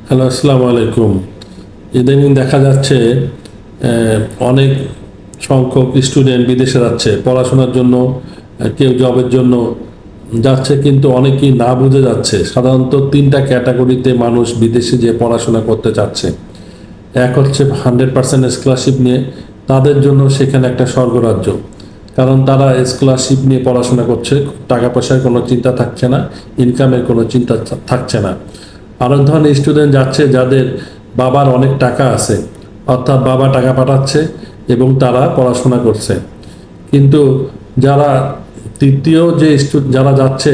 Hello, আসসালামু আলাইকুম। ইদানিং দেখা যাচ্ছে অনেক সংখ্যক স্টুডেন্ট বিদেশে যাচ্ছে পড়াশোনার জন্য, কেউ জবের জন্য যাচ্ছে, কিন্তু অনেকেই না বুঝে যাচ্ছে। সাধারণত তিনটা ক্যাটাগরিতে মানুষ বিদেশে যে পড়াশোনা করতে চাচ্ছে। এক হচ্ছে 100% স্কলারশিপ নিয়ে, তাদের জন্য সেখানে একটা স্বর্গরাজ্য, কারণ তারা স্কলারশিপ নিয়ে পড়াশোনা করছে, টাকা পয়সার কোনো চিন্তা থাকছে না, ইনকামের কোনো চিন্তা থাকছে না। আরেক ধরনের স্টুডেন্ট যাচ্ছে যাদের বাবার অনেক টাকা আছে, অর্থাৎ বাবা টাকা পাঠাচ্ছে এবং তারা পড়াশোনা করছে। কিন্তু যারা তৃতীয় যে যারা যাচ্ছে,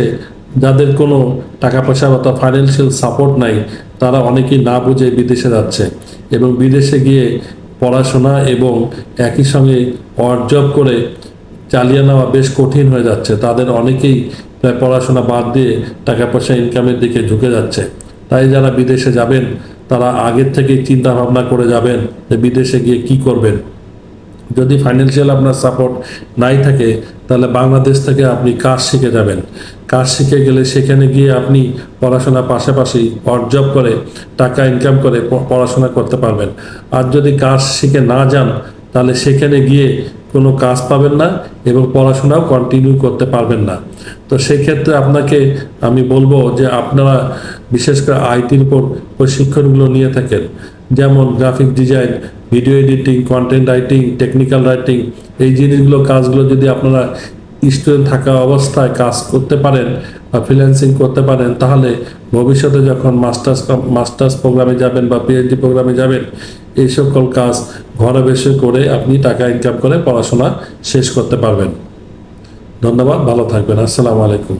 যাদের কোনো টাকা পয়সা অথবা ফাইন্যান্সিয়াল সাপোর্ট নাই, তারা অনেকেই না বুঝে বিদেশে যাচ্ছে এবং বিদেশে গিয়ে পড়াশোনা এবং একই সঙ্গে অড জব করে চালিয়ে নেওয়া বেশ কঠিন হয়ে যাচ্ছে। তাদের অনেকেই প্রায় পড়াশোনা বাদ দিয়ে টাকা পয়সা ইনকামের দিকে ঝুঁকে যাচ্ছে। তাই যারা বিদেশে যাবেন, তারা আগের থেকেই চিন্তা ভাবনা করে যাবেন যে বিদেশে গিয়ে কি করবেন। যদি ফাইন্যান্সিয়াল আপনার সাপোর্ট নাই থাকে, তাহলে বাংলাদেশ থেকে আপনি কাজ শিখে যাবেন। কাজ শিখে গেলে সেখানে গিয়ে আপনি পড়াশোনার পাশাপাশি অড জব করে টাকা ইনকাম করে পড়াশোনা করতে পারবেন। আর যদি কাজ শিখে না যান, তাহলে সেখানে গিয়ে কোনো কাজ পাবেন না এবং পড়াশোনাও কন্টিনিউ করতে পারবেন না। তো সেক্ষেত্রে আপনাকে আমি বলবো যে আপনারা বিশেষ করে আইটির উপর প্রশিক্ষণগুলো নিয়ে থাকেন, যেমন graphic design, video editing, content writing, technical writing. এই জিনিসগুলো কাজগুলো যদি আপনারা স্টুডেন্ট থাকা অবস্থায় কাজ করতে পারেন বা ফ্রিল্যান্সিং করতে পারেন, তাহলে ভবিষ্যতে যখন মাস্টার্স প্রোগ্রামে যাবেন বা পিএইচডি প্রোগ্রামে যাবেন, এই সকল কাজ ঘরে বসে করে আপনি টাকা ইনকাম করে পড়াশোনা শেষ করতে পারবেন। ধন্যবাদ, ভালো থাকবেন। আসসালামু আলাইকুম।